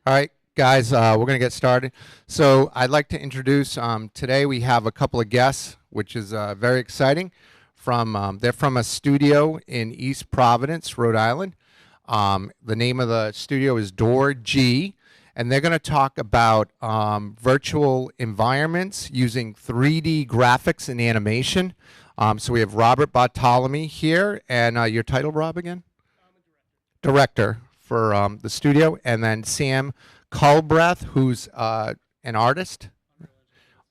All right, guys, we're going to get started. So I'd like to introduce, today we have a couple of guests, which is very exciting. They're from a studio in East Providence, Rhode Island. The name of the studio is Door G, and they're going to talk about virtual environments using 3D graphics and animation. So we have Robert Bartolome here, and your title, Rob, again? Director for the studio, and then Sam Culbreth, who's an artist,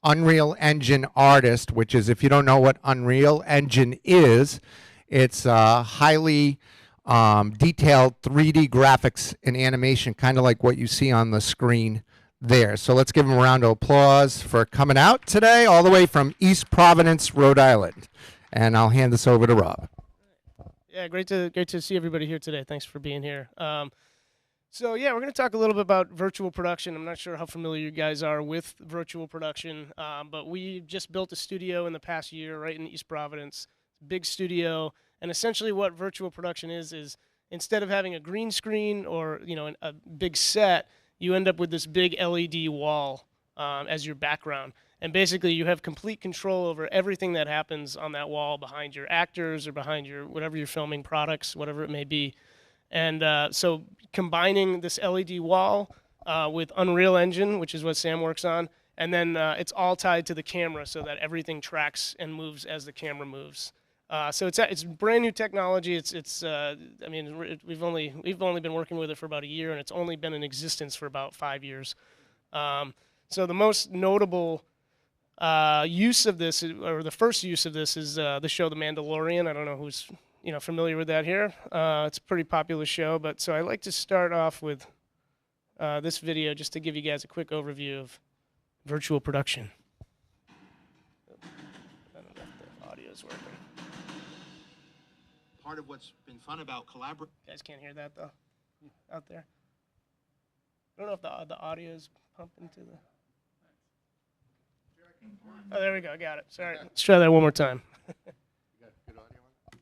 Unreal Engine artist, which is, if you don't know what Unreal Engine is, it's highly detailed 3D graphics and animation, kind of like what you see on the screen there. So let's give them a round of applause for coming out today, all the way from East Providence, Rhode Island. And I'll hand this over to Rob. Yeah, great to see everybody here today. Thanks for being here. So yeah, we're going to talk a little bit about virtual production. I'm not sure how familiar you guys are with virtual production, but we just built a studio in the past year right in East Providence, big studio. And essentially what virtual production is instead of having a green screen or a big set, you end up with this big LED wall as your background. And basically you have complete control over everything that happens on that wall behind your actors or behind your whatever you're filming, products, whatever it may be. And so combining this LED wall with Unreal Engine, which is what Sam works on, and then it's all tied to the camera so that everything tracks and moves as the camera moves. So it's brand new technology. I mean, we've only been working with it for about a year, and it's only been in existence for about 5 years. So the most notable use of this, or the first use of this, is the show The Mandalorian. I don't know who's familiar with that here. It's a pretty popular show, but so I like to start off with this video just to give you guys a quick overview of virtual production. I don't know if the audio's working. Part of what's been fun about collaborating. You guys can't hear that though, out there. I don't know if the audio's pumping to the. Oh, there we go. Got it. Sorry. Okay. Let's try that one more time. You got good audio on that?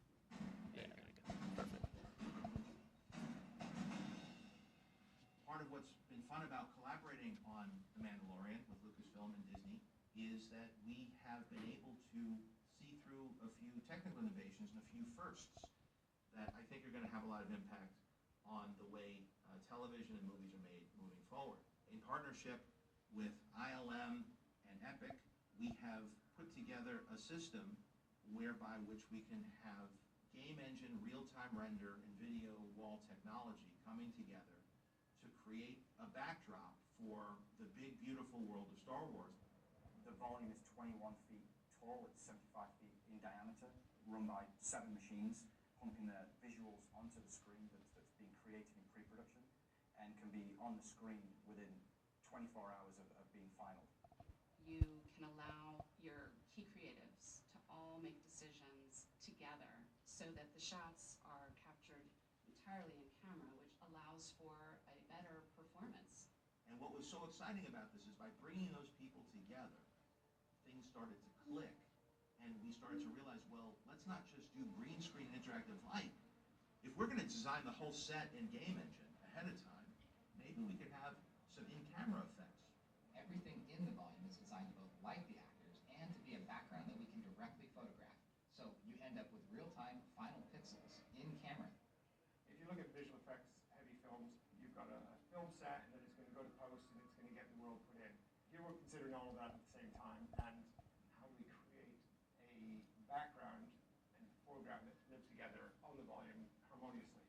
Yeah, there we go. Perfect. Part of what's been fun about collaborating on The Mandalorian with Lucasfilm and Disney is that we have been able to see through a few technical innovations and a few firsts that I think are going to have a lot of impact on the way television and movies are made moving forward. In partnership with ILM and Epic, we have put together a system whereby which we can have game engine, real-time render, and video wall technology coming together to create a backdrop for the big, beautiful world of Star Wars. The volume is 21 feet tall, it's 75 feet in diameter, run by 7 machines, pumping the visuals onto the screen that's being created in pre-production, and can be on the screen within 24 hours of being final. You can allow your key creatives to all make decisions together so that the shots are captured entirely in camera, which allows for a better performance. And what was so exciting about this is by bringing those people together, things started to click, and we started to realize, well, let's not just do green screen interactive light. If we're going to design the whole set in game engine ahead of time, maybe we could have some in-camera effects. Everything in the volume is designed to both light the actors and to be a background that we can directly photograph. So you end up with real-time final pixels in camera. If you look at visual effects, heavy films, you've got a film set and then it's going to go to post and it's going to get the world put in. Here we're considering all of that at the same time, and how do we create a background and foreground that live together on the volume harmoniously.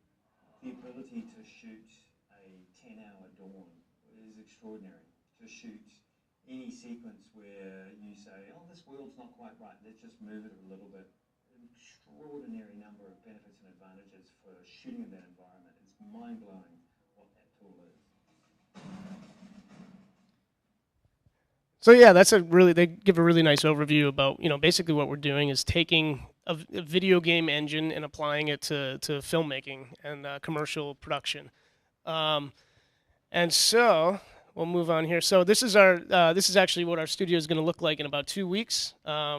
The ability to shoot a 10-hour dawn is extraordinary. To shoot any sequence where you say, oh, this world's not quite right, let's just move it a little bit. An extraordinary number of benefits and advantages for shooting in that environment. It's mind-blowing what that tool is. So yeah, they give a really nice overview about, basically what we're doing is taking a video game engine and applying it to filmmaking and commercial production. And so we'll move on here. So this is actually what our studio is going to look like in about 2 weeks.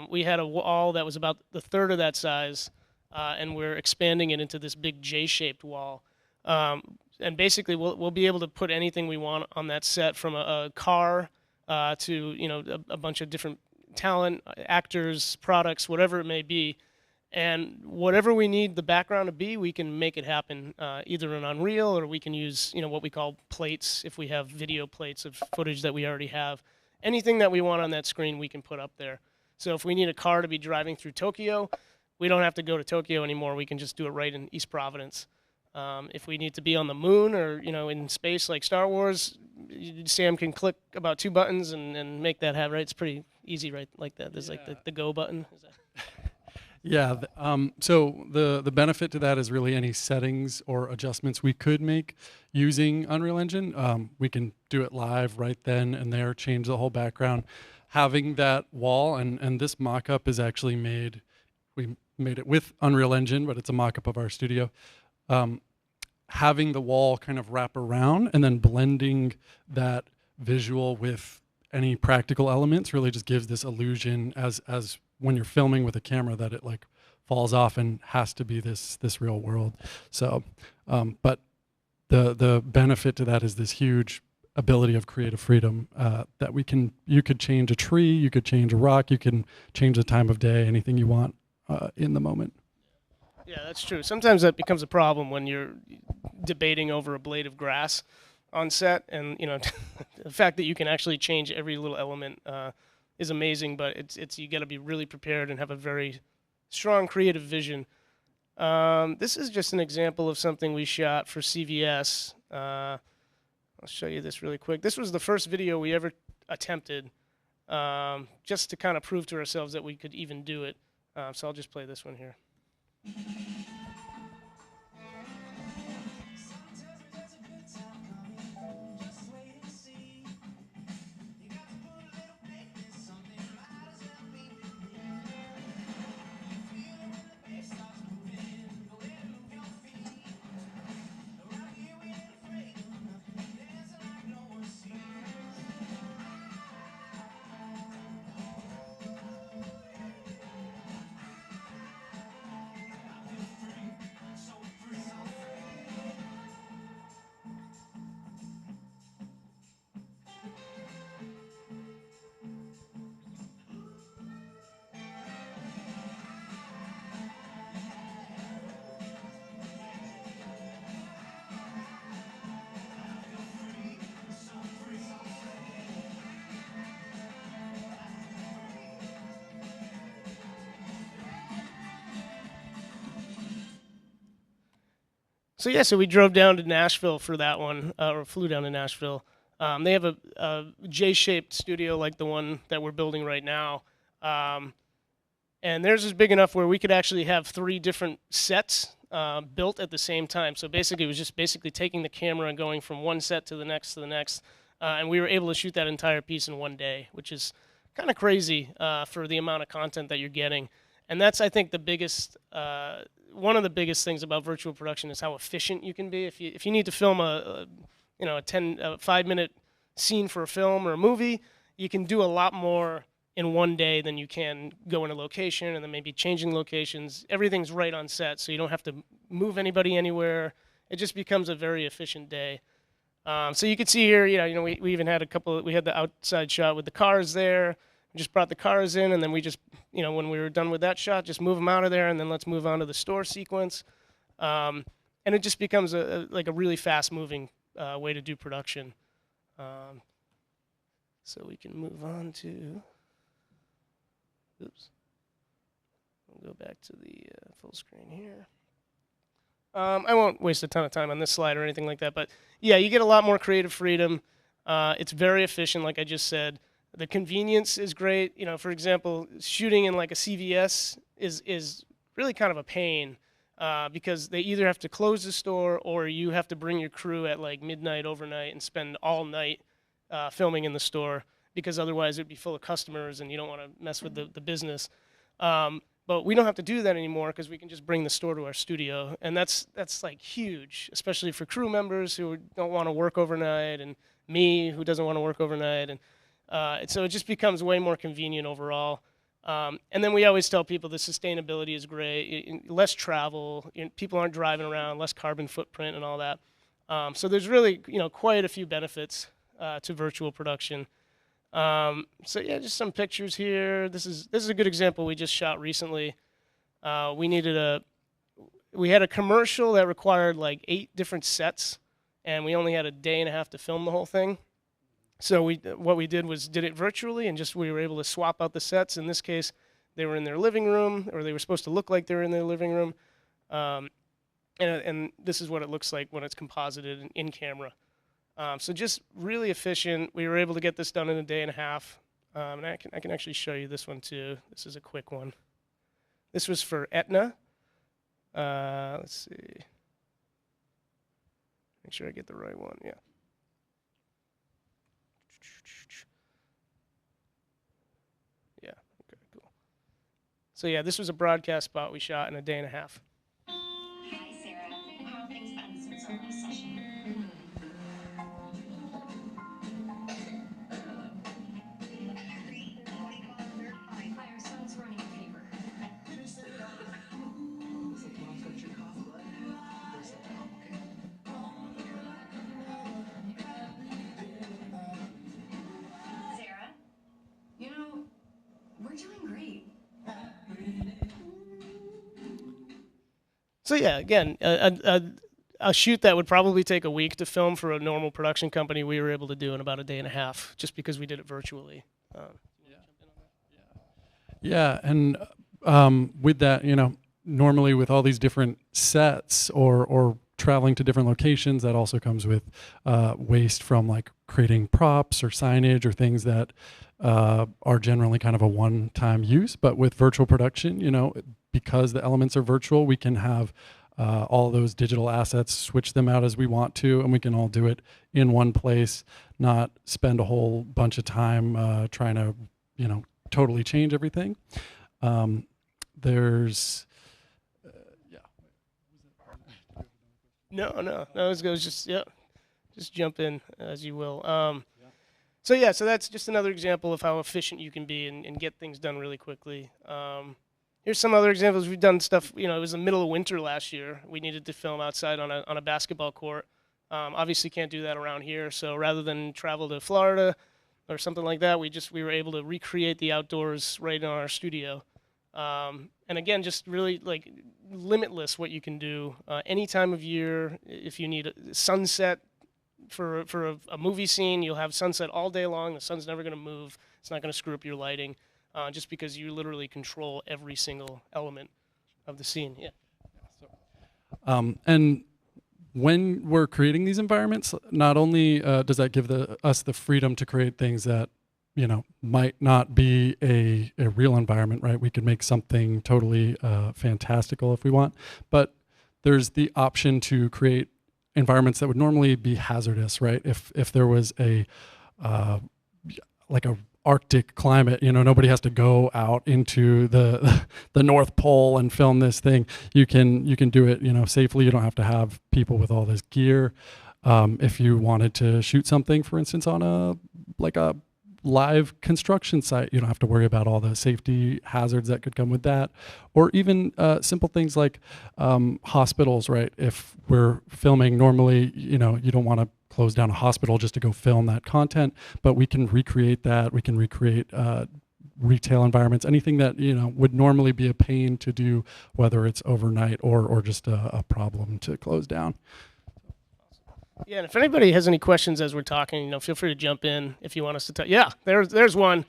We had a wall that was about the third of that size, and we're expanding it into this big J-shaped wall. and basically we'll be able to put anything we want on that set, from a car to a bunch of different talent, actors, products, whatever it may be. And whatever we need the background to be, we can make it happen, either in Unreal, or we can use what we call plates if we have video plates of footage that we already have. Anything that we want on that screen, we can put up there. So if we need a car to be driving through Tokyo, we don't have to go to Tokyo anymore. We can just do it right in East Providence. If we need to be on the moon or in space like Star Wars, Sam can click about 2 buttons and make that happen. Right? It's pretty easy, right? Like that. There's like the go button. Is that... Yeah. So the benefit to that is really any settings or adjustments we could make using Unreal Engine. We can do it live right then and there, change the whole background. Having that wall, and this mock-up is actually made, we made it with Unreal Engine, but it's a mock-up of our studio. Having the wall kind of wrap around and then blending that visual with any practical elements really just gives this illusion as when you're filming with a camera that it like falls off and has to be this real world. So, but the benefit to that is this huge ability of creative freedom that you could change a tree, you could change a rock, you can change the time of day, anything you want in the moment. Yeah, that's true. Sometimes that becomes a problem when you're debating over a blade of grass on set, and the fact that you can actually change every little element is amazing. But it's you got to be really prepared and have a very strong creative vision. This is just an example of something we shot for CVS. I'll show you this really quick. This was the first video we ever attempted, just to kind of prove to ourselves that we could even do it. So I'll just play this one here. So we drove down to Nashville for that one, or flew down to Nashville. They have a J-shaped studio like the one that we're building right now. And theirs is big enough where we could actually have 3 different sets built at the same time. So basically, it was just taking the camera and going from one set to the next to the next. And we were able to shoot that entire piece in one day, which is kind of crazy for the amount of content that you're getting. And that's, I think, the biggest... one of the biggest things about virtual production is how efficient you can be. If you need to film a 5-minute scene for a film or a movie, you can do a lot more in one day than you can go in a location and then maybe changing locations. Everything's right on set, so you don't have to move anybody anywhere. It just becomes a very efficient day. So you can see here, we even had we had the outside shot with the cars there. We just brought the cars in, and then we just, when we were done with that shot, just move them out of there, and then let's move on to the store sequence. And it just becomes a really fast-moving way to do production. So we can move on to, oops. We'll go back to the full screen here. I won't waste a ton of time on this slide or anything like that, but yeah, you get a lot more creative freedom. It's very efficient, like I just said. The convenience is great. For example, shooting in like a CVS is really kind of a pain because they either have to close the store or you have to bring your crew at like midnight overnight and spend all night filming in the store, because otherwise it would be full of customers and you don't want to mess with the business. But we don't have to do that anymore because we can just bring the store to our studio, and that's like huge, especially for crew members who don't want to work overnight, and me who doesn't want to work overnight, and so it just becomes way more convenient overall. And then we always tell people the sustainability is great, less travel, people aren't driving around, less carbon footprint and all that. So there's really, quite a few benefits to virtual production. So yeah, just some pictures here. This is a good example we just shot recently. We had a commercial that required like 8 different sets, and we only had a day and a half to film the whole thing. So what we did was did it virtually, and we were able to swap out the sets. In this case, they were in their living room, or they were supposed to look like they were in their living room. And this is what it looks like when it's composited in camera. So just really efficient. We were able to get this done in a day and a half. And I can actually show you this one too. This is a quick one. This was for Etna. Let's see. Make sure I get the right one. Yeah. Yeah. Okay. Cool. So yeah, this was a broadcast spot we shot in a day and a half. Hi, Sarah. How have things been since our last session? Hi, our son's running a fever. Sarah, we're doing great. So yeah, again, a shoot that would probably take a week to film for a normal production company, we were able to do in about a day and a half, just because we did it virtually. Yeah, and with that, normally with all these different sets or traveling to different locations, that also comes with waste from like creating props or signage or things that are generally kind of a one-time use. But with virtual production, because the elements are virtual, we can have all those digital assets, switch them out as we want to, and we can all do it in one place, not spend a whole bunch of time trying to, totally change everything. There's, yeah. No, it was just jump in as you will. So that's just another example of how efficient you can be and get things done really quickly. Here's some other examples. We've done stuff, it was the middle of winter last year. We needed to film outside on a basketball court. Obviously can't do that around here. So rather than travel to Florida or something like that, we were able to recreate the outdoors right in our studio. And again, just really like limitless what you can do any time of year. If you need a sunset for a movie scene, you'll have sunset all day long. The sun's never going to move. It's not going to screw up your lighting. Just because you literally control every single element of the scene. Yeah. And when we're creating these environments, not only does that give us the freedom to create things that, might not be a real environment, right? We could make something totally fantastical if we want, but there's the option to create environments that would normally be hazardous, right? If there was like a Arctic climate, nobody has to go out into the North Pole and film this thing. You can do it, safely. You don't have to have people with all this gear. If you wanted to shoot something, for instance, on a live construction site, you don't have to worry about all the safety hazards that could come with that, or even simple things like hospitals, right? If we're filming normally, you don't want to close down a hospital just to go film that content, but we can recreate that. We can recreate retail environments, anything that would normally be a pain to do, whether it's overnight or just a problem to close down. Yeah, and if anybody has any questions as we're talking, feel free to jump in if you want us to talk. Yeah, there's one.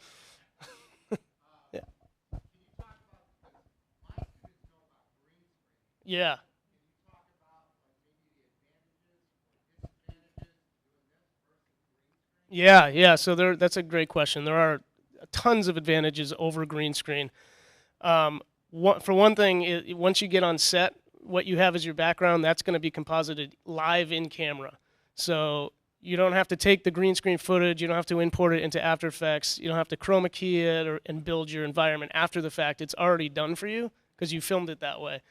Yeah. Yeah. Yeah. So that's a great question. There are tons of advantages over green screen. For one thing, once you get on set, what you have as your background, that's going to be composited live in camera. So you don't have to take the green screen footage. You don't have to import it into After Effects. You don't have to chroma key it and build your environment after the fact. It's already done for you because you filmed it that way.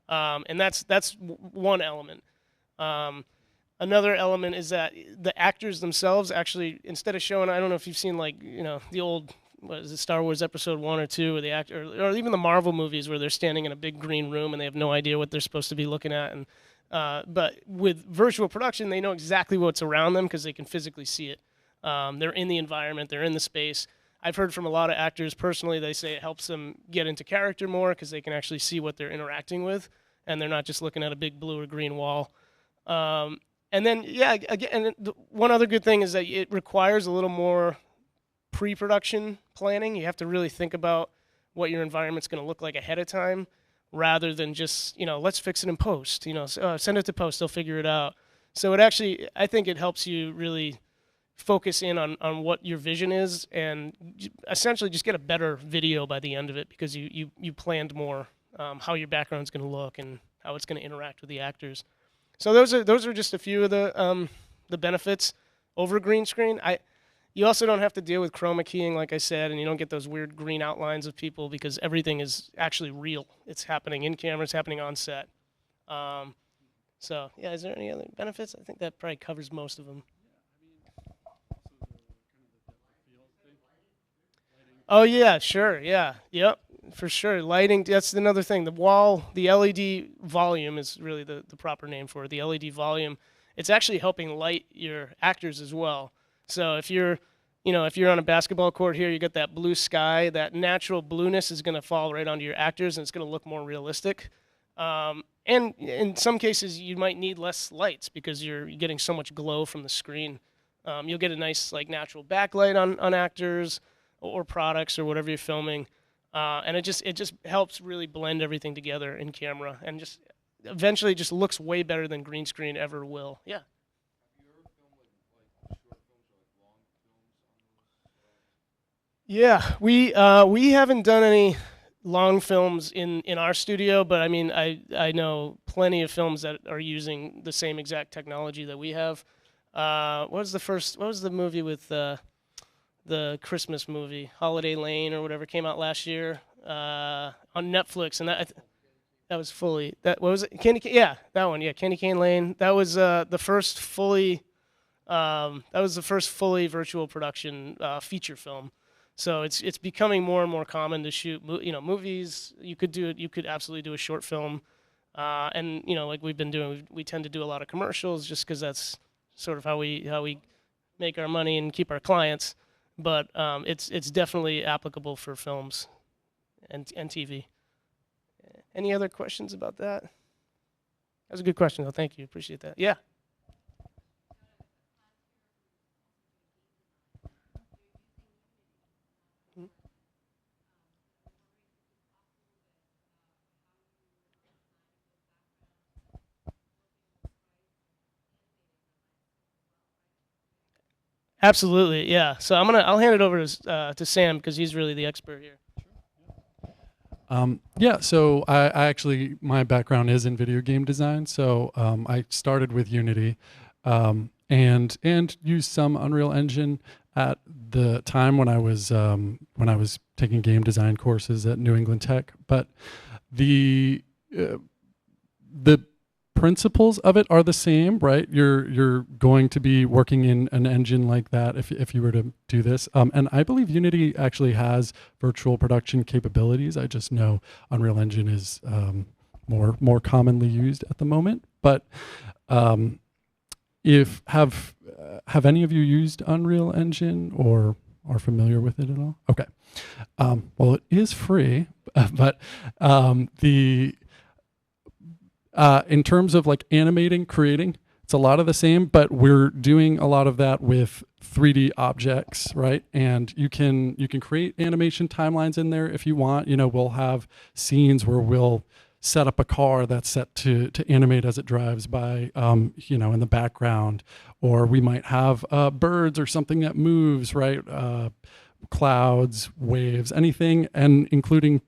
And that's one element. Another element is that the actors themselves actually, instead of showing, I don't know if you've seen the old, what is it, Star Wars Episode 1 or 2, or the actor, or even the Marvel movies where they're standing in a big green room and they have no idea what they're supposed to be looking at, and But with virtual production, they know exactly what's around them because they can physically see it. They're in the environment, they're in the space. I've heard from a lot of actors personally, they say it helps them get into character more because they can actually see what they're interacting with, and they're not just looking at a big blue or green wall. And then, yeah, again, one other good thing is that it requires a little more pre-production planning. You have to really think about what your environment's going to look like ahead of time, rather than just, let's fix it in post. Send it to post, they'll figure it out. So it actually, I think it helps you really focus in on what your vision is and essentially just get a better video by the end of it because you planned more how your background's going to look and how it's going to interact with the actors. So those are just a few of the benefits over green screen. You also don't have to deal with chroma keying, like I said, and you don't get those weird green outlines of people because everything is actually real. It's happening in camera, it's happening on set. So yeah, is there any other benefits? I think that probably covers most of them. Oh yeah, sure, yeah, yep, for sure. Lighting, that's another thing. The LED volume is really the proper name for it. The LED volume, it's actually helping light your actors as well. So if you're on a basketball court here, you got that blue sky, that natural blueness is gonna fall right onto your actors and it's gonna look more realistic. And in some cases, you might need less lights because you're getting so much glow from the screen. You'll get a nice natural backlight on actors or products or whatever you're filming, and it just helps really blend everything together in camera, and just eventually just looks way better than green screen ever will. Yeah. Yeah, we haven't done any long films in our studio, but I mean I know plenty of films that are using the same exact technology that we have. What was the movie with the Christmas movie, Holiday Lane or whatever, came out last year on Netflix, and that was fully, what was it? That one, yeah, Candy Cane Lane. That was the first fully virtual production feature film. So it's becoming more and more common to shoot movies. You could absolutely do a short film, and like we've been doing, we tend to do a lot of commercials just because that's sort of how we make our money and keep our clients. But it's definitely applicable for films and TV. Any other questions about that? That was a good question, though. Thank you. Appreciate that. Yeah. Absolutely, yeah. So I'll hand it over to Sam because he's really the expert here. Yeah, so I actually, my background is in video game design. So I started with Unity and used some Unreal Engine at the time when I was taking game design courses at New England Tech. But the principles of it are the same, right? You're going to be working in an engine like that if you were to do this. And I believe Unity actually has virtual production capabilities. I just know Unreal Engine is more commonly used at the moment. But if have any of you used Unreal Engine or are familiar with it at all? Okay. Well, it is free, but in terms of like animating, creating, it's a lot of the same, but we're doing a lot of that with 3D objects, right? And you can create animation timelines in there if you want. We'll have scenes where we'll set up a car that's set to animate as it drives by, in the background, or we might have birds or something that moves, right? Clouds, waves, anything, and including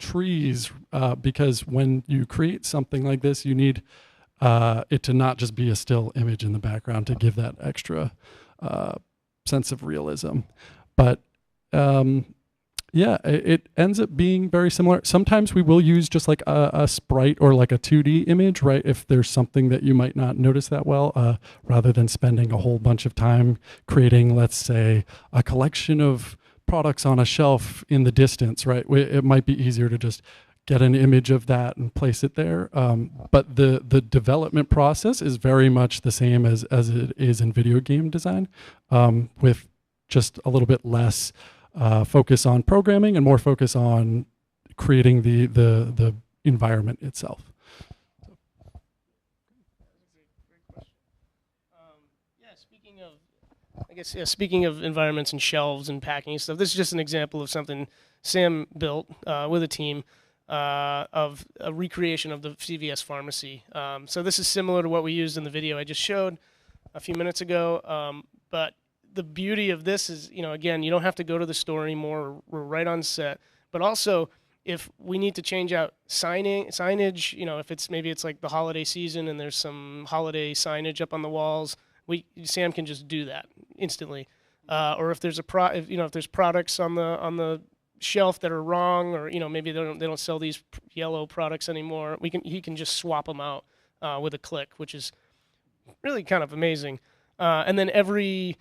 trees, because when you create something like this, you need it to not just be a still image in the background to give that extra sense of realism. But it ends up being very similar. Sometimes we will use just like a sprite or like a 2D image, right? If there's something that you might not notice that well, rather than spending a whole bunch of time creating, let's say, a collection of products on a shelf in the distance, right? It might be easier to just get an image of that and place it there. But the development process is very much the same as it is in video game design, with just a little bit less focus on programming and more focus on creating the environment itself. Speaking of environments and shelves and packing and stuff, this is just an example of something Sam built with a team of a recreation of the CVS pharmacy. So this is similar to what we used in the video I just showed a few minutes ago. But the beauty of this is, again, you don't have to go to the store anymore. We're right on set. But also, if we need to change out signage, if maybe it's like the holiday season and there's some holiday signage up on the walls, Sam can just do that instantly. Or if there's if there's products on the shelf that are wrong, or maybe they don't sell these yellow products anymore, he can just swap them out with a click, which is really kind of amazing. And then every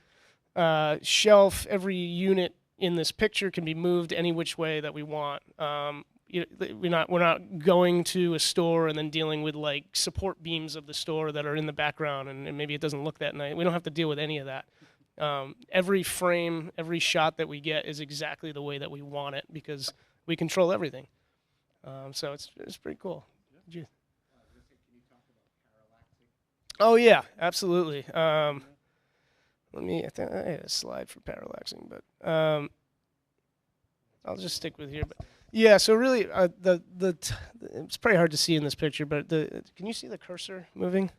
shelf, every unit in this picture can be moved any which way that we want. We're not going to a store and then dealing with like support beams of the store that are in the background, and maybe it doesn't look that nice. We don't have to deal with any of that. Every frame, every shot that we get is exactly the way that we want it because we control everything. So it's pretty cool. Oh yeah, absolutely. I think I had a slide for parallaxing, but I'll just stick with here. But yeah, so really, it's pretty hard to see in this picture, but can you see the cursor moving?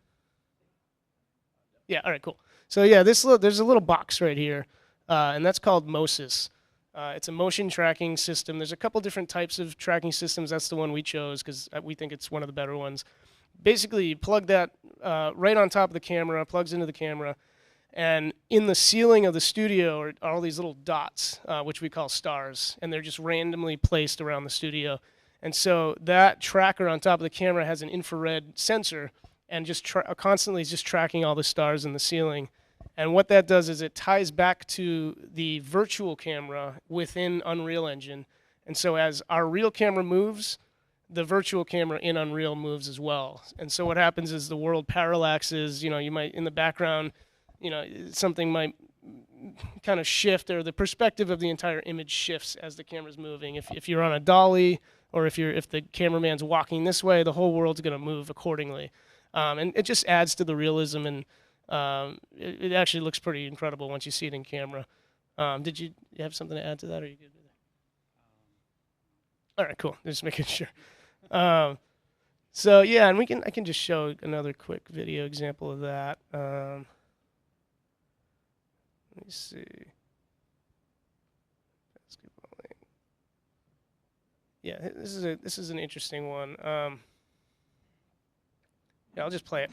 Yeah. All right. Cool. So yeah, there's a little box right here, and that's called MOSIS. It's a motion tracking system. There's a couple different types of tracking systems. That's the one we chose because we think it's one of the better ones. Basically, you plug that right on top of the camera, plugs into the camera, and in the ceiling of the studio are all these little dots, which we call stars, and they're just randomly placed around the studio. And so that tracker on top of the camera has an infrared sensor and just constantly is just tracking all the stars in the ceiling. And what that does is it ties back to the virtual camera within Unreal Engine. And so as our real camera moves, the virtual camera in Unreal moves as well. And so what happens is the world parallaxes. You might, in the background, something might kind of shift, or the perspective of the entire image shifts as the camera's moving. If you're on a dolly, or if the cameraman's walking this way, the whole world's going to move accordingly. And it just adds to the realism, and it actually looks pretty incredible once you see it in camera. Did you have something to add to that, or are you good with it? All right, cool. Just making sure. So yeah, and I can just show another quick video example of that. Let me see. Yeah, this is an interesting one. Yeah, I'll just play it.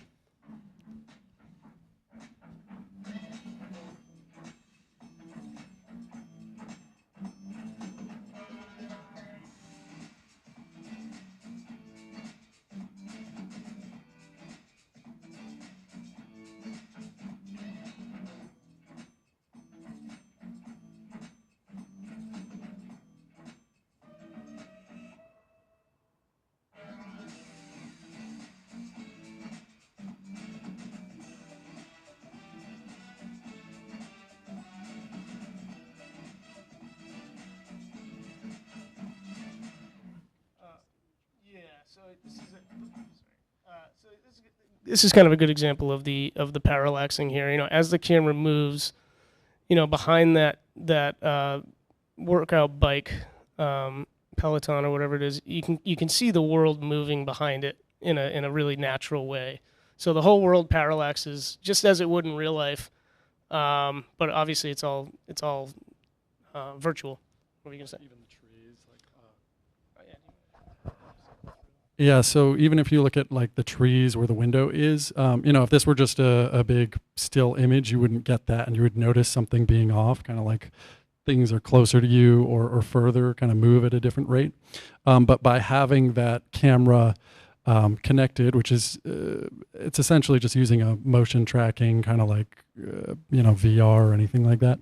This is kind of a good example of the parallaxing here. As the camera moves, behind that workout bike, Peloton or whatever it is, you can see the world moving behind it in a really natural way. So the whole world parallaxes just as it would in real life, but obviously it's all virtual. What were you gonna say? Even the trees, Yeah, so even if you look at like the trees where the window is, if this were just a big still image, you wouldn't get that, and you would notice something being off, kind of like things are closer to you or further, kind of move at a different rate. But by having that camera connected, which is, it's essentially just using a motion tracking, kind of like, VR or anything like that,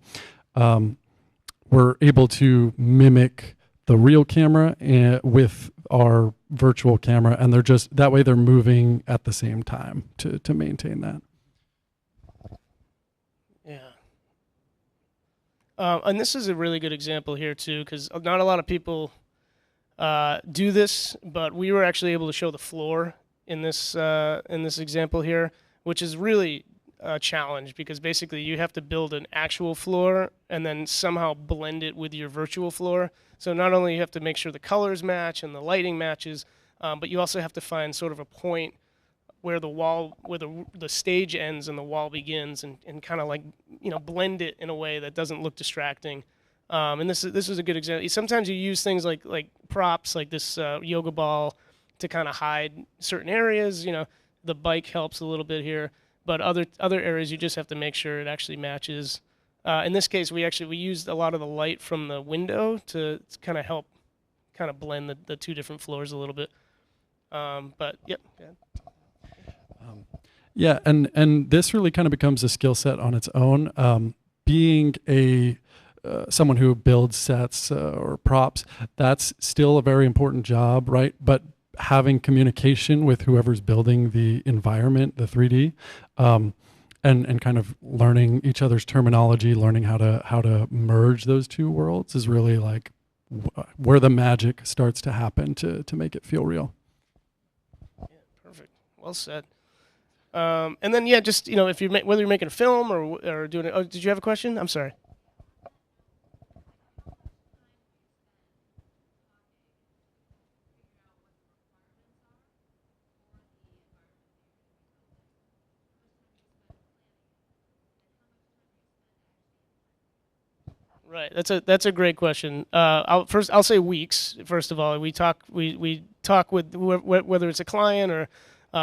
we're able to mimic the real camera with our virtual camera, and they're just that way they're moving at the same time to maintain that. Yeah. And this is a really good example here too, because not a lot of people do this, but we were actually able to show the floor in this example here, which is really a challenge because basically you have to build an actual floor and then somehow blend it with your virtual floor. So not only you have to make sure the colors match and the lighting matches, but you also have to find sort of a point where the stage ends and the wall begins, and kind of like blend it in a way that doesn't look distracting. And this is a good example. Sometimes you use things like props, like this yoga ball, to kind of hide certain areas. The bike helps a little bit here, but other areas you just have to make sure it actually matches. In this case, we used a lot of the light from the window to kind of help blend the two different floors a little bit. But yep. Yeah, and this really kind of becomes a skill set on its own. Being someone who builds sets or props, that's still a very important job, right? But having communication with whoever's building the environment, the 3D, and kind of learning each other's terminology, learning how to merge those two worlds is really like where the magic starts to happen to make it feel real. Yeah, perfect. Well said. And then just if whether you're making a film or doing it. Oh, did you have a question? I'm sorry. Right. That's a great question. I'll say weeks. First of all, we talk with whether it's a client or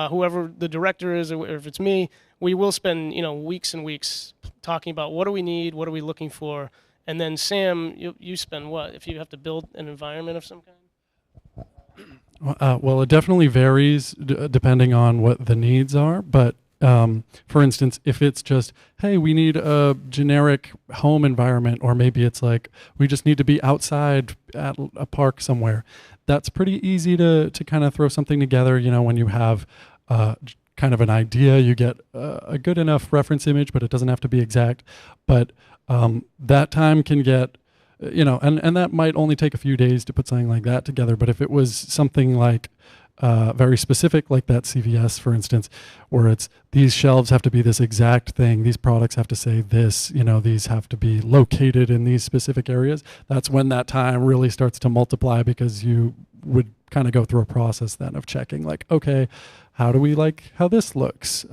whoever the director is, or if it's me. We will spend weeks and weeks talking about what do we need, what are we looking for, and then Sam, you spend what if you have to build an environment of some kind? Well, it definitely varies depending on what the needs are, but for instance, if it's just, hey, we need a generic home environment, or maybe it's like we just need to be outside at a park somewhere, that's pretty easy to kind of throw something together. When you have kind of an idea, you get a good enough reference image, but it doesn't have to be exact. But that time can get, and that might only take a few days to put something like that together. But if it was something like very specific, like that CVS, for instance, where it's these shelves have to be this exact thing, these products have to say this, these have to be located in these specific areas, that's when that time really starts to multiply, because you would kind of go through a process then of checking, like, okay, how do we like how this looks?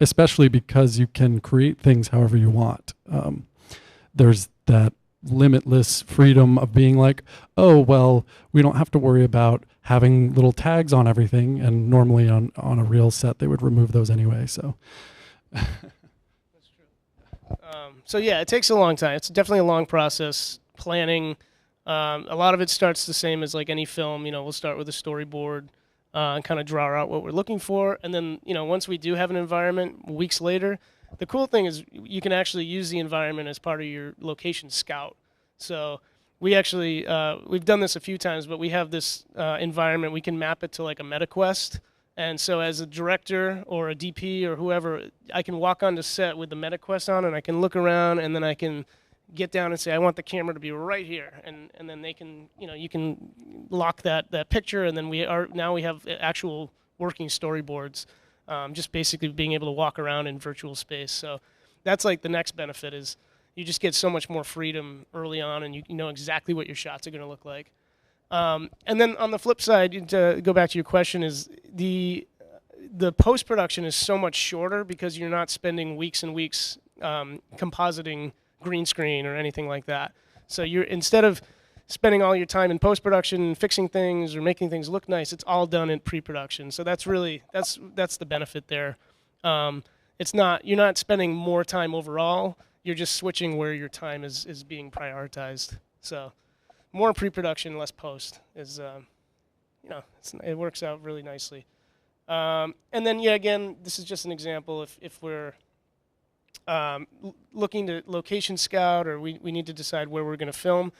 Especially because you can create things however you want. There's that limitless freedom of being like, oh, well, we don't have to worry about having little tags on everything, and normally on a real set they would remove those anyway. So that's true. So yeah, it takes a long time. It's definitely a long process. Planning, a lot of it starts the same as like any film. We'll start with a storyboard and kind of draw out what we're looking for, and then once we do have an environment, weeks later, the cool thing is you can actually use the environment as part of your location scout. So we actually, we've done this a few times, but we have this environment, we can map it to like a MetaQuest. And so as a director or a DP or whoever, I can walk onto set with the MetaQuest on, and I can look around, and then I can get down and say, I want the camera to be right here. And then they can, you can lock that picture, and then we have actual working storyboards. Just basically being able to walk around in virtual space. So that's like the next benefit is you just get so much more freedom early on, and you know exactly what your shots are going to look like. And then on the flip side, to go back to your question, is the post-production is so much shorter because you're not spending weeks and weeks compositing green screen or anything like that. So you're, instead of spending all your time in post-production fixing things or making things look nice, it's all done in pre-production. So that's really that's the benefit there. It's not, you're not spending more time overall, you're just switching where your time is being prioritized. So more pre-production, less post is it works out really nicely. And then again, this is just an example. If we're looking to location scout, or we need to decide where we're going to film,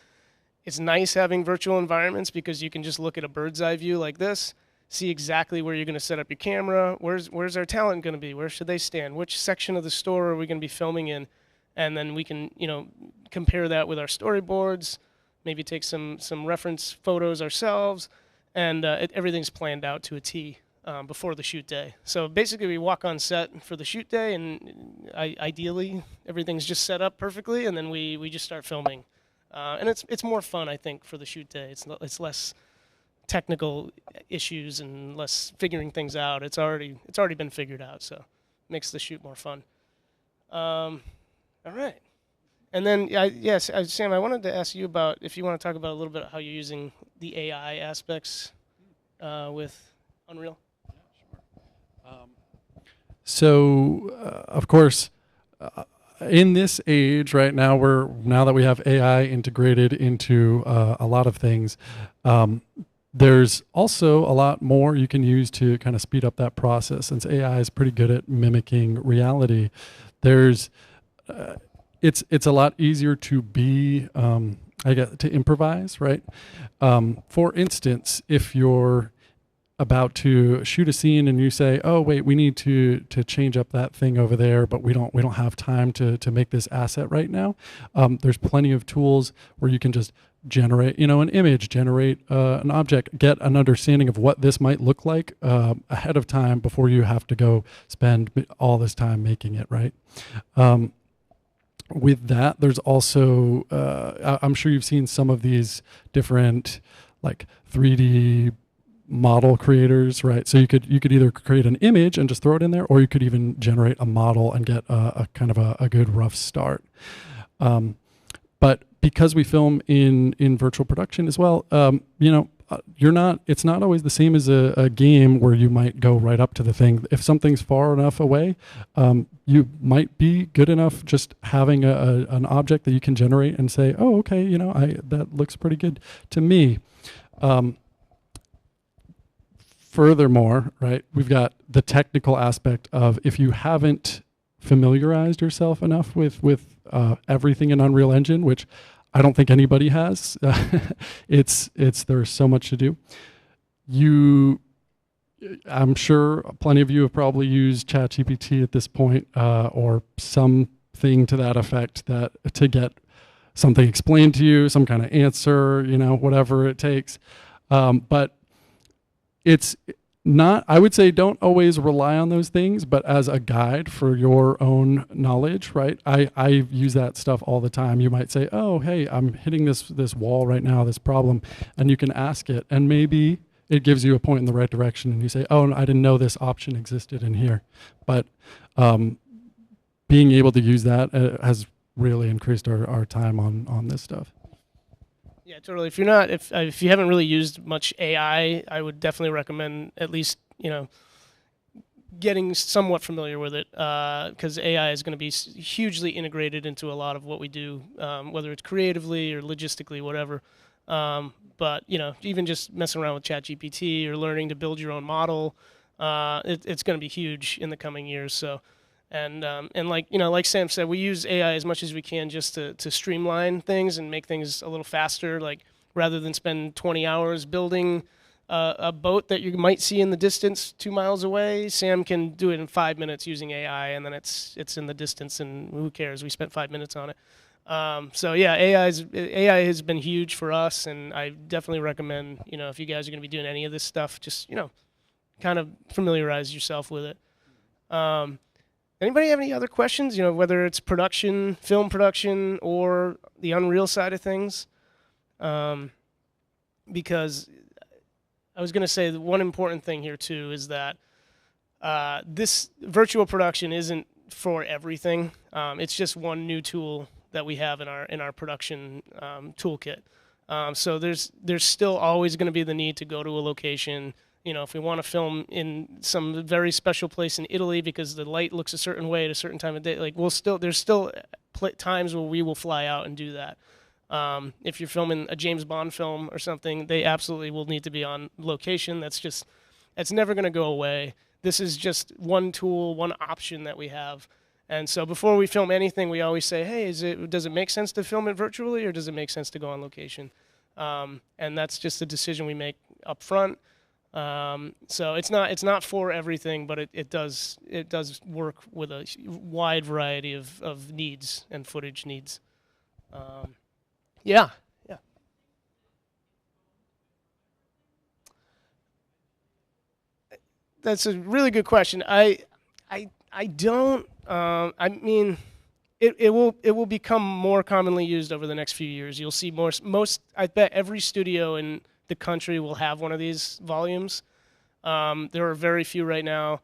it's nice having virtual environments because you can just look at a bird's eye view like this, see exactly where you're going to set up your camera, where's our talent going to be, where should they stand, which section of the store are we going to be filming in, and then we can, compare that with our storyboards, maybe take some reference photos ourselves, and everything's planned out to a T before the shoot day. So basically we walk on set for the shoot day, and ideally everything's just set up perfectly, and then we just start filming. And it's more fun, I think, for the shoot day. It's less technical issues and less figuring things out. It's already been figured out, so it makes the shoot more fun. All right. And then, yes, Sam, I wanted to ask you about if you want to talk about a little bit how you're using the AI aspects with Unreal. So, of course, in this age right now, now that we have AI integrated into a lot of things, there's also a lot more you can use to kind of speed up that process. Since AI is pretty good at mimicking reality, it's a lot easier to be, to improvise, right? For instance, if you're about to shoot a scene and you say, oh wait, we need to change up that thing over there, but we don't have time to make this asset right now. There's plenty of tools where you can just generate, an image, generate an object, get an understanding of what this might look like ahead of time before you have to go spend all this time making it, right? With that, there's also, I'm sure you've seen some of these different like 3D model creators, right? So you could either create an image and just throw it in there, or you could even generate a model and get a kind of a good rough start. But because we film in virtual production as well, it's not always the same as a game where you might go right up to the thing. If something's far enough away, you might be good enough just having an object that you can generate and say, oh, okay, that looks pretty good to me. Furthermore, right, we've got the technical aspect of if you haven't familiarized yourself enough with everything in Unreal Engine, which I don't think anybody has. There's so much to do. I'm sure plenty of you have probably used ChatGPT at this point, or something to that effect, to get something explained to you, some kind of answer, whatever it takes. But it's not, I would say don't always rely on those things, but as a guide for your own knowledge, right? I use that stuff all the time. You might say, oh, hey, I'm hitting this wall right now, this problem, and you can ask it, and maybe it gives you a point in the right direction, and you say, oh, I didn't know this option existed in here. But being able to use that has really increased our time on this stuff. Yeah, totally. If you haven't really used much AI, I would definitely recommend at least getting somewhat familiar with it, because AI is going to be hugely integrated into a lot of what we do, whether it's creatively or logistically, whatever. But even just messing around with ChatGPT or learning to build your own model, it's going to be huge in the coming years. So. And like Sam said, we use AI as much as we can just to streamline things and make things a little faster. Like rather than spend 20 hours building a boat that you might see in the distance 2 miles away, Sam can do it in 5 minutes using AI, and then it's in the distance, and who cares? We spent 5 minutes on it. So yeah, AI has been huge for us, and I definitely recommend if you guys are going to be doing any of this stuff, just kind of familiarize yourself with it. Anybody have any other questions? Whether it's production, film production, or the Unreal side of things? Because I was going to say the one important thing here too is that this virtual production isn't for everything. It's just one new tool that we have in our production toolkit. So there's still always going to be the need to go to a location. If we want to film in some very special place in Italy because the light looks a certain way at a certain time of day, there's still times where we will fly out and do that. If you're filming a James Bond film or something, they absolutely will need to be on location. That's never going to go away. This is just one tool, one option that we have. And so before we film anything, we always say, hey, does it make sense to film it virtually, or does it make sense to go on location? And that's just a decision we make up front. So it's not for everything, but it does work with a wide variety of needs and footage needs. Yeah. That's a really good question. I don't. I mean, it will become more commonly used over the next few years. You'll see most. I bet every studio in the country will have one of these volumes. There are very few right now.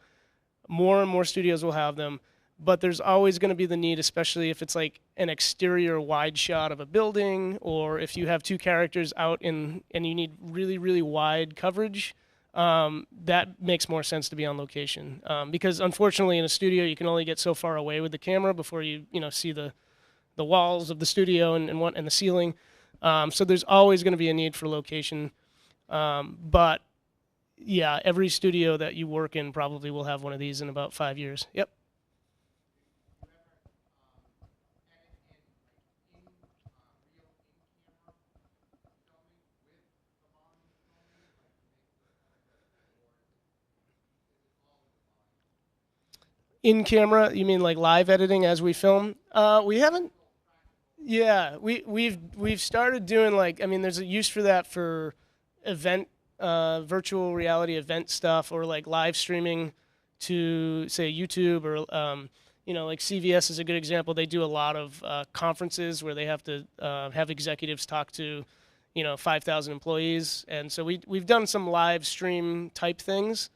More and more studios will have them, but there's always going to be the need, especially if it's like an exterior wide shot of a building, or if you have two characters out and you need really, really wide coverage. That makes more sense to be on location, because unfortunately in a studio you can only get so far away with the camera before you see the walls of the studio and the ceiling. So there's always going to be a need for location, but yeah, every studio that you work in probably will have one of these in about 5 years. Yep. In camera, you mean like live editing as we film? We haven't. Yeah, we've started doing there's a use for that for event, virtual reality event stuff, or like live streaming to say YouTube, or like CVS is a good example. They do a lot of conferences where they have to have executives talk to 5,000 employees, and so we've done some live stream type things.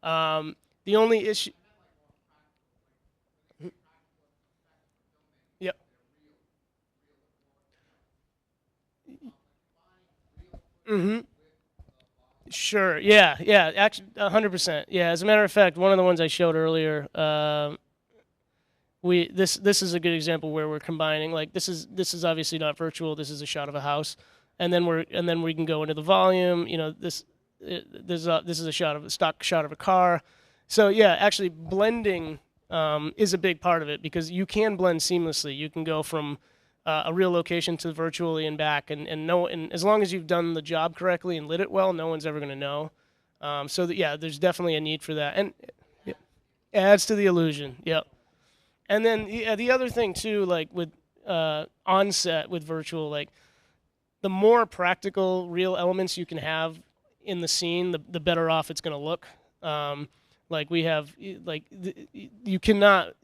The only issue. Yep. Mm-hmm. Sure. Yeah. Yeah. Actually, 100%. Yeah. As a matter of fact, one of the ones I showed earlier, this is a good example where we're combining. Like this is obviously not virtual. This is a shot of a house, and then we can go into the volume. This is a stock shot of a car. So yeah, actually blending is a big part of it, because you can blend seamlessly. You can go from a real location to virtually and back, and as long as you've done the job correctly and lit it well, no one's ever going to know. Yeah, there's definitely a need for that, and it adds to the illusion. Yep. And then the other thing too, like with on-set with virtual, like the more practical, real elements you can have in the scene, the better off it's going to look. Like we have, you could not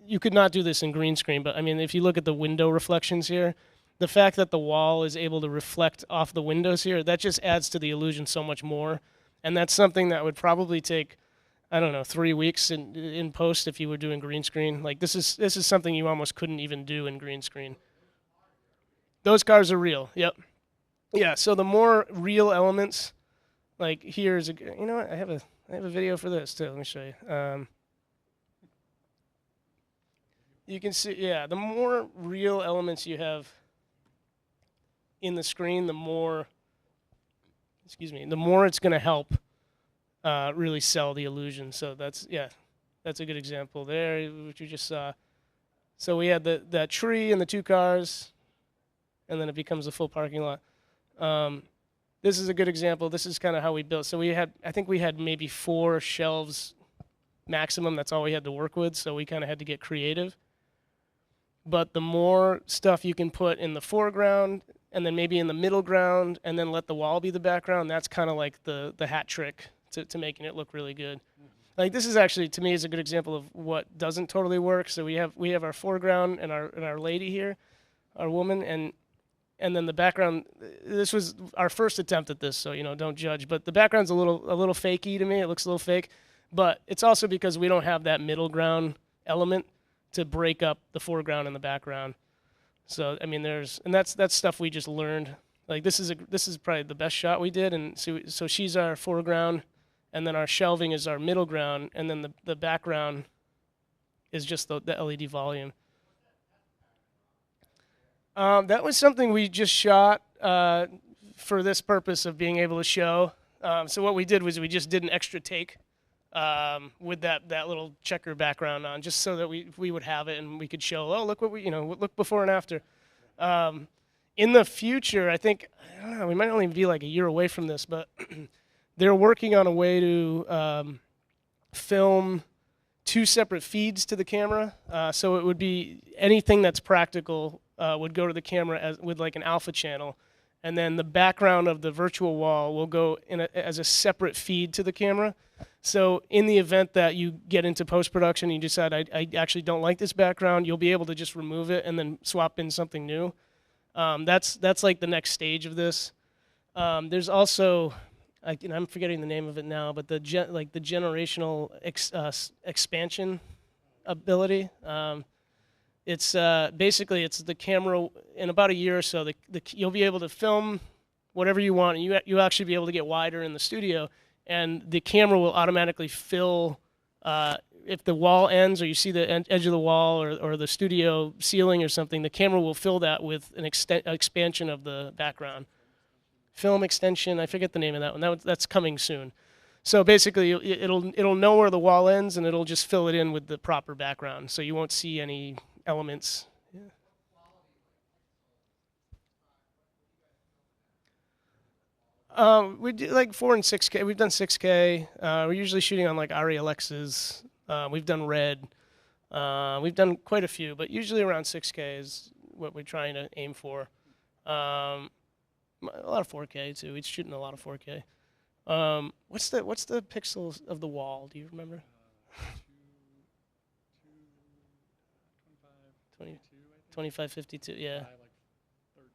do this in green screen, but I mean, if you look at the window reflections here, the fact that the wall is able to reflect off the windows here, that just adds to the illusion so much more. And that's something that would probably take, I don't know, 3 weeks in post if you were doing green screen. Like this is something you almost couldn't even do in green screen. Those cars are real. Yep. Yeah. So the more real elements, like here's what, I have a video for this too. Let me show you. You can see, yeah, the more real elements you have in the screen, the more it's going to help really sell the illusion. So that's a good example there, which you just saw. So we had that tree and the two cars, and then it becomes a full parking lot. This is a good example. This is kind of how we built. So I think we had maybe 4 shelves maximum. That's all we had to work with. So we kind of had to get creative. But the more stuff you can put in the foreground, and then maybe in the middle ground, and then let the wall be the background, that's kind of like the hat trick to making it look really good. Like this is actually, to me, is a good example of what doesn't totally work. So we have our foreground and our lady here, our woman, and then the background. This was our first attempt at this, so don't judge. But the background's a little fakey to me. It looks a little fake, but it's also because we don't have that middle ground element to break up the foreground and the background. So I mean, that's stuff we just learned. Like this is probably the best shot we did, and so she's our foreground, and then our shelving is our middle ground, and then the background is just the LED volume. That was something we just shot for this purpose of being able to show. So what we did was we just did an extra take with that little checker background on, just so that we would have it and we could show, oh, look what look before and after. In the future, I think, I don't know, we might only be like a year away from this, but they're working on a way to film 2 separate feeds to the camera. So it would be anything that's practical would go to the camera with like an alpha channel. And then the background of the virtual wall will go as a separate feed to the camera. So in the event that you get into post-production and you decide, I actually don't like this background, you'll be able to just remove it and then swap in something new. That's like the next stage of this. There's also, I'm forgetting the name of it now, but the generational expansion ability. It's basically it's the camera in about a year or so. You'll be able to film whatever you want, and you'll actually be able to get wider in the studio, and the camera will automatically fill. If the wall ends, or you see the edge of the wall, or the studio ceiling or something, the camera will fill that with an expansion of the background. Film extension, I forget the name of that one. That's coming soon. So basically, it'll know where the wall ends, and it'll just fill it in with the proper background, so you won't see any elements. We do like 4 and 6K. We've done 6K. We're usually shooting on like Arri Alexas. We've done Red. We've done quite a few, but usually around 6K is what we're trying to aim for. A lot of 4K too. We're shooting a lot of 4K. What's the pixels of the wall? Do you remember? 2552. Yeah. Like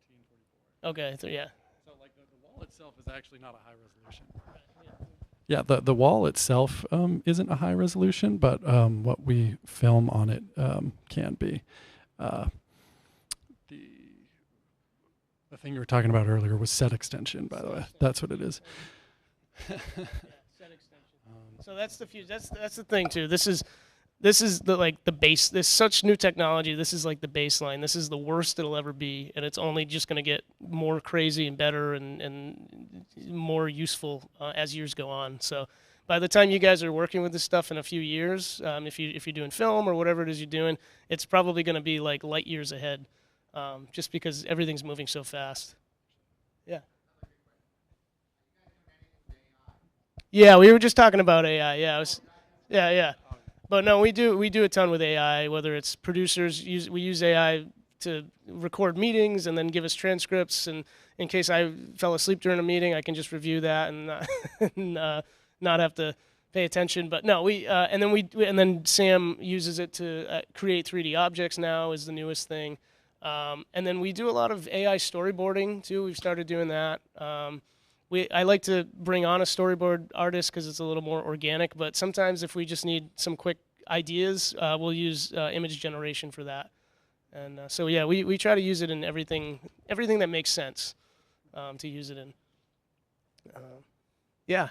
1344. Okay. Yeah. So like the wall itself is actually not a high resolution. Yeah, the wall itself isn't a high resolution, but what we film on it can be. The thing you were talking about earlier was set extension, by the way. That's what it is. Yeah, set extension. So that's the fuse. That's the thing too. This is the base. There's such new technology. This is like the baseline. This is the worst it'll ever be, and it's only just going to get more crazy and better and more useful as years go on. So by the time you guys are working with this stuff in a few years, if you're doing film or whatever it is you're doing, it's probably going to be like light years ahead, just because everything's moving so fast. Yeah. Yeah, we were just talking about AI. Yeah. But no, we do a ton with AI. Whether it's producers, we use AI to record meetings and then give us transcripts. And in case I fell asleep during a meeting, I can just review that and not have to pay attention. But no, and then Sam uses it to create 3D objects. Now is the newest thing. And then we do a lot of AI storyboarding too. We've started doing that. I like to bring on a storyboard artist because it's a little more organic, but sometimes if we just need some quick ideas, we'll use image generation for that. And so yeah, we try to use it in everything that makes sense to use it in. Yeah.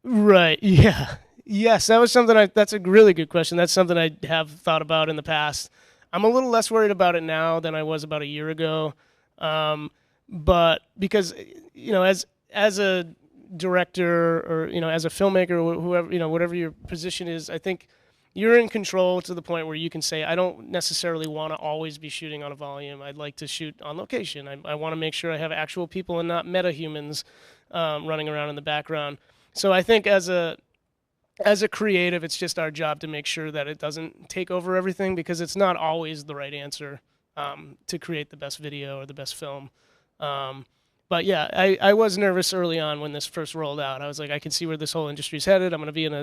Right. Yeah. Yes, that was something that's a really good question. That's something I have thought about in the past. I'm a little less worried about it now than I was about a year ago. But because, as a director or, as a filmmaker or whoever, whatever your position is, I think you're in control to the point where you can say, I don't necessarily want to always be shooting on a volume. I'd like to shoot on location. I want to make sure I have actual people and not meta-humans running around in the background. So I think as a creative, it's just our job to make sure that it doesn't take over everything, because it's not always the right answer to create the best video or the best film. But yeah, I was nervous early on when this first rolled out. I was like, I can see where this whole industry's headed. I'm going to be in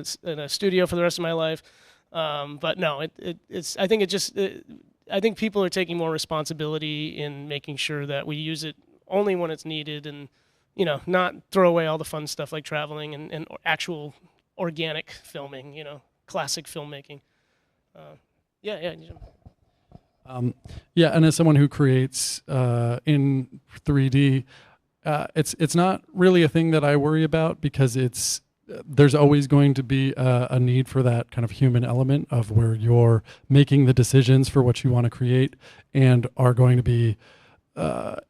a studio for the rest of my life. But no, I think people are taking more responsibility in making sure that we use it only when it's needed, and not throw away all the fun stuff like traveling and actual organic filming, classic filmmaking. Yeah. Yeah, and as someone who creates in 3D, it's not really a thing that I worry about, because it's there's always going to be a need for that kind of human element of where you're making the decisions for what you want to create and are going to be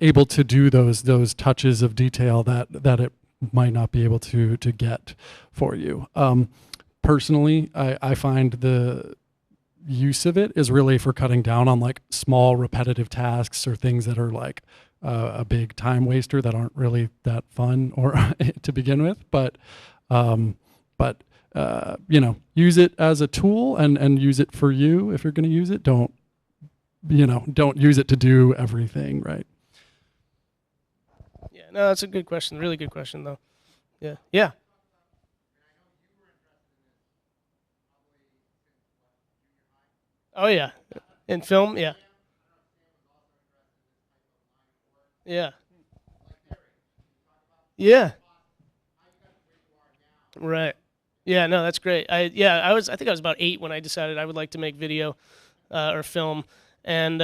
able to do those touches of detail that it might not be able to get for you. Personally, I find the use of it is really for cutting down on like small repetitive tasks or things that are like a big time waster that aren't really that fun or to begin with. But you know, use it as a tool and use it for you. If you're going to use it, don't use it to do everything, right? Yeah, no, that's a good question. Really good question, though. Yeah, yeah. Oh yeah, in film, yeah, yeah, yeah. Right. Yeah, no, that's great. I think I was about 8 when I decided I would like to make video or film, and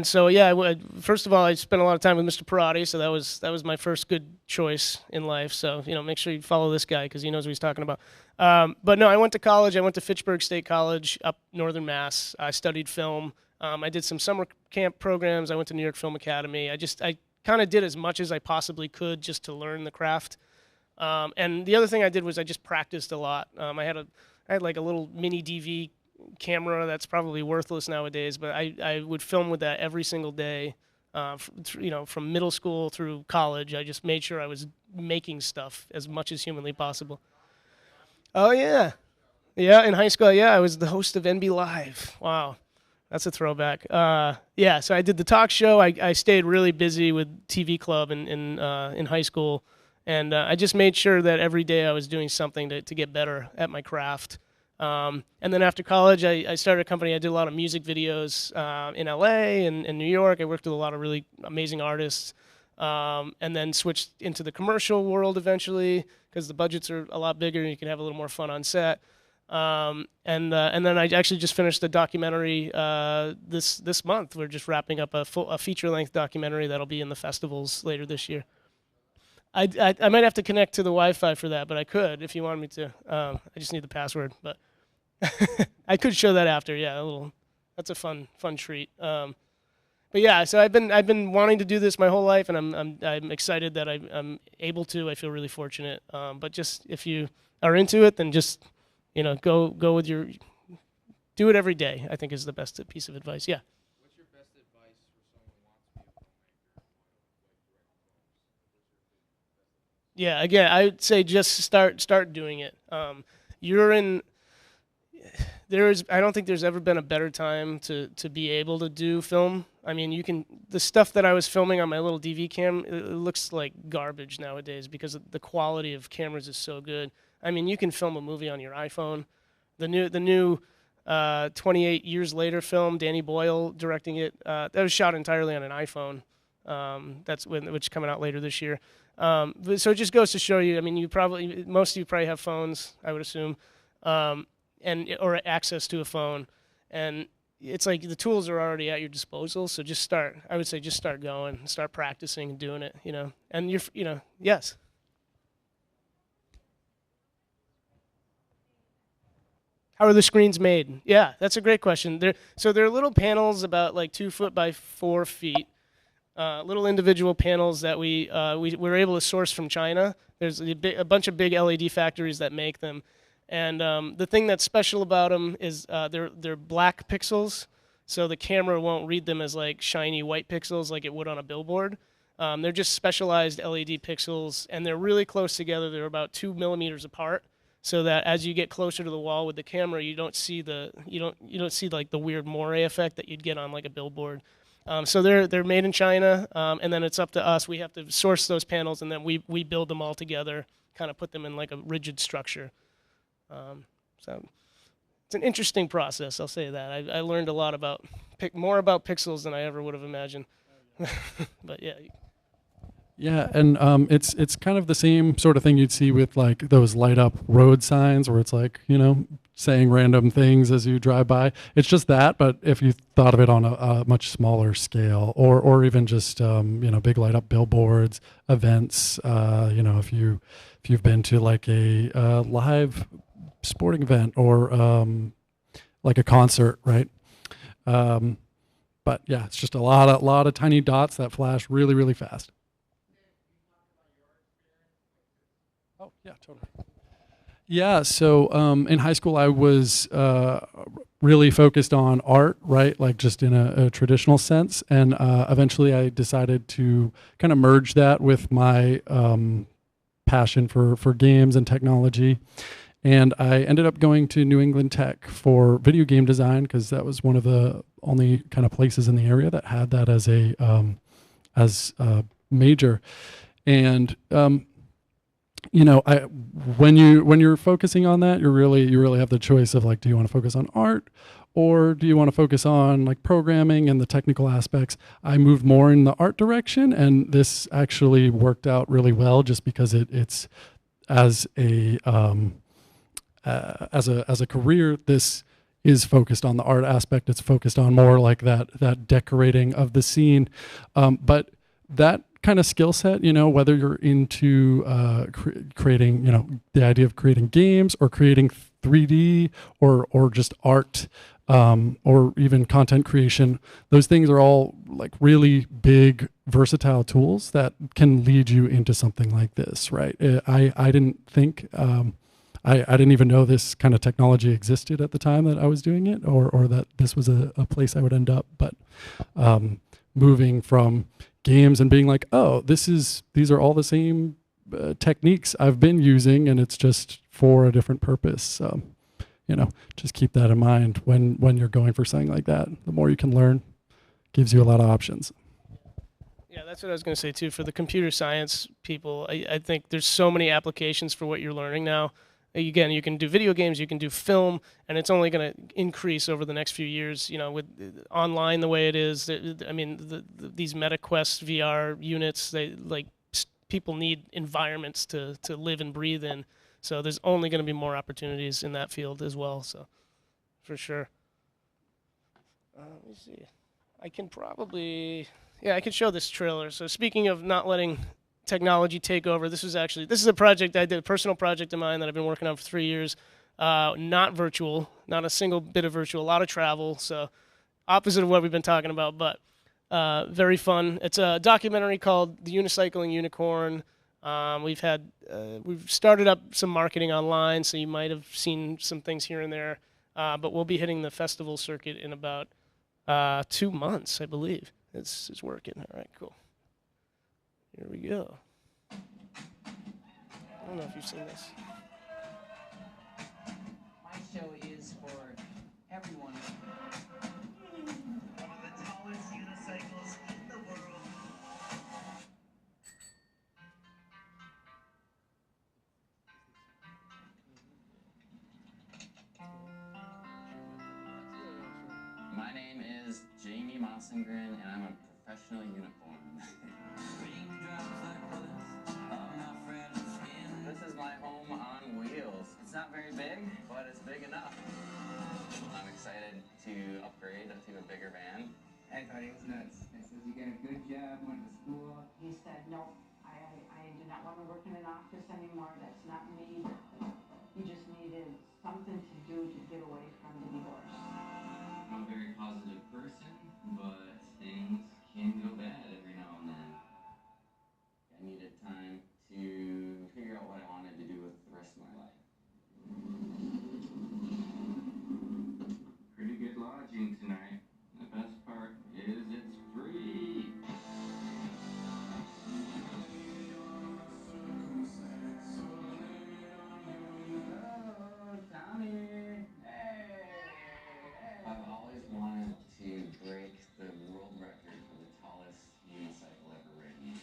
so yeah, first of all, I spent a lot of time with Mr. Parati, so that was my first good choice in life. So make sure you follow this guy because he knows what he's talking about. But no, I went to college. I went to Fitchburg State College up northern Mass. I studied film. I did some summer camp programs. I went to New York Film Academy. I kind of did as much as I possibly could just to learn the craft. And the other thing I did was I just practiced a lot. I had like a little mini DV camera that's probably worthless nowadays, but I would film with that every single day. From middle school through college, I just made sure I was making stuff as much as humanly possible. Oh yeah, yeah. In high school, yeah, I was the host of NB Live. Wow, that's a throwback. Yeah, so I did the talk show. I stayed really busy with TV Club in high school. And I just made sure that every day I was doing something to get better at my craft. And then after college, I started a company. I did a lot of music videos in LA and in New York. I worked with a lot of really amazing artists. And then switched into the commercial world eventually because the budgets are a lot bigger and you can have a little more fun on set. And then I actually just finished a documentary this month. We're just wrapping up a feature-length documentary that'll be in the festivals later this year. I might have to connect to the Wi-Fi for that, but I could if you wanted me to. I just need the password, but I could show that after. Yeah, that's a fun treat. But yeah, so I've been wanting to do this my whole life, and I'm excited that I'm able to. I feel really fortunate. But just if you are into it, then just go with do it every day. I think is the best piece of advice. Yeah. Yeah, again, I would say just start doing it. I don't think there's ever been a better time to be able to do film. I mean, the stuff that I was filming on my little DV cam, it looks like garbage nowadays because the quality of cameras is so good. I mean, you can film a movie on your iPhone. The new 28 Years Later film, Danny Boyle directing it, that was shot entirely on an iPhone. Which is coming out later this year. So it just goes to show you. I mean, most of you probably have phones, I would assume, or access to a phone, and it's like the tools are already at your disposal. So just start. I would say just start going, start practicing and doing it. And yes. How are the screens made? Yeah, that's a great question. They're little panels about like 2 foot by 4 feet. Little individual panels that we were able to source from China. There's a bunch of big LED factories that make them, and the thing that's special about them is they're black pixels, so the camera won't read them as like shiny white pixels like it would on a billboard. They're just specialized LED pixels, and they're really close together. They're about 2 millimeters apart, so that as you get closer to the wall with the camera, you don't see like the weird moire effect that you'd get on like a billboard. So they're made in China, and then it's up to us. We have to source those panels, and then we build them all together, kind of put them in like a rigid structure. So it's an interesting process, I'll say that. I learned a lot more about pixels than I ever would have imagined. But yeah. Yeah, and it's kind of the same sort of thing you'd see with like those light up road signs where it's like, saying random things as you drive by. It's just that, but if you thought of it on a much smaller scale, or even just big light up billboards, events. If you've been to like a live sporting event or like a concert, right? But yeah, it's just a lot of tiny dots that flash really, really fast. Oh yeah, totally. Yeah, so in high school I was really focused on art, right? Like just in a traditional sense, and eventually I decided to kind of merge that with my passion for games and technology. And I ended up going to New England Tech for video game design because that was one of the only kind of places in the area that had that as a major. And when you're focusing on that, you really have the choice of like, do you want to focus on art, or do you want to focus on like programming and the technical aspects? I moved more in the art direction, and this actually worked out really well just because it's as a career, this is focused on the art aspect. It's focused on more like that decorating of the scene, but that kind of skill set, whether you're into creating, the idea of creating games or creating 3D or just art, or even content creation, those things are all like really big, versatile tools that can lead you into something like this, right? I didn't think, I didn't even know this kind of technology existed at the time that I was doing it, or that this was a place I would end up. But moving from games and being like, oh, these are all the same techniques I've been using, and it's just for a different purpose. So, just keep that in mind when you're going for something like that. The more you can learn, gives you a lot of options. Yeah, that's what I was going to say too. For the computer science people, I think there's so many applications for what you're learning now. Again, you can do video games, you can do film, and it's only going to increase over the next few years. With online the way it is. These MetaQuest VR units, people need environments to live and breathe in. So there's only going to be more opportunities in that field as well. So, for sure. Let me see. I can show this trailer. So speaking of not letting technology take over, this is a project I did, a personal project of mine that I've been working on for 3 years. Not virtual, not a single bit of virtual, a lot of travel. So opposite of what we've been talking about, but very fun. It's a documentary called The Unicycling Unicorn. We've started up some marketing online, so you might have seen some things here and there. But we'll be hitting the festival circuit in about 2 months, I believe. It's working. All right, cool. Here we go. I don't know if you've seen this. My show is for everyone. One of the tallest unicycles in the world. My name is Jamie Mossengren, and I'm a professional unicorn. This is my home on wheels. It's not very big, but it's big enough. I'm excited to upgrade to a bigger van. I thought he was nuts. I said, you got a good job, went to school. He said, no, I do not want to work in an office anymore. That's not me. He just needed something to do to get away from the divorce. I'm a very positive person, but things can go bad every now and then. I needed time to figure out what I wanted to do with the rest of my life. Pretty good lodging tonight. The best part is it's free. Hello, Tommy. Hey. I've always wanted to break the world record for the tallest unicycle ever ridden.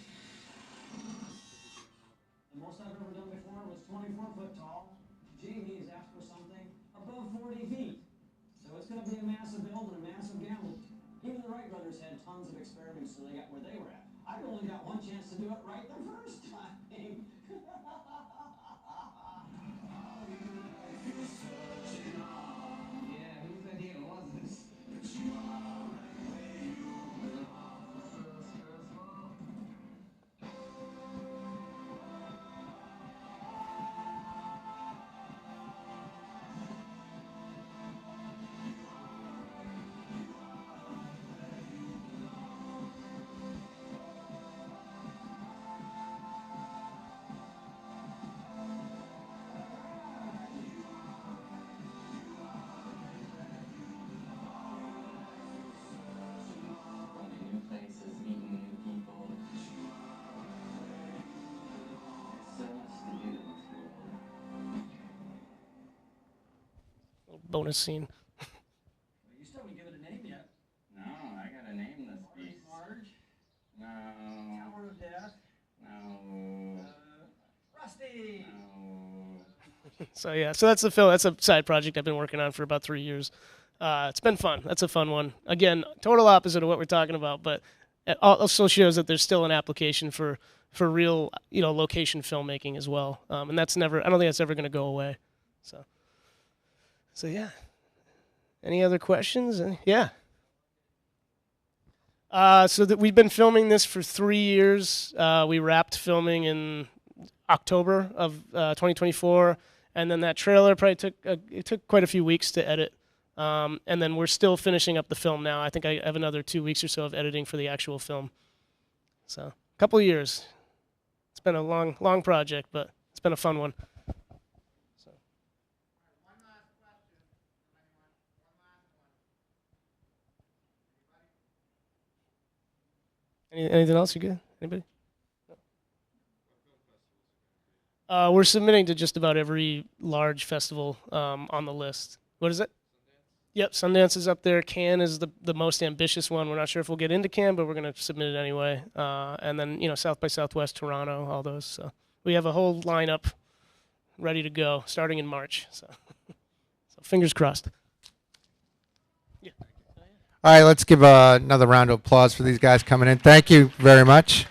The most I've ever done before was 24 foot tall. Jamie has asked for something above 40 feet. So it's going to be a massive build and a massive gamble. Even the Wright brothers had tons of experiments till they got where they were at. I've only got one chance to do it right the first time. bonus scene. You still haven't given it a name yet. No, I gotta name this beast. Marge, No. Tower of Death, No. Rusty. No. So yeah, so that's the film. That's a side project I've been working on for about 3 years. It's been fun. That's a fun one. Again, total opposite of what we're talking about, but it also shows that there's still an application for real, location filmmaking as well. And that's never. I don't think that's ever going to go away. So yeah. Any other questions? Yeah. So that we've been filming this for 3 years. We wrapped filming in October of 2024, and then that trailer probably took quite a few weeks to edit. And then we're still finishing up the film now. I think I have another 2 weeks or so of editing for the actual film. So a couple of years. It's been a long project, but it's been a fun one. So. Anything else? You good? Anybody? We're submitting to just about every large festival on the list. What is it? Yep, Sundance is up there. Cannes is the most ambitious one. We're not sure if we'll get into Cannes, but we're going to submit it anyway. And then, South by Southwest, Toronto, all those. So we have a whole lineup ready to go starting in March. So fingers crossed. Yeah. All right, let's give another round of applause for these guys coming in. Thank you very much.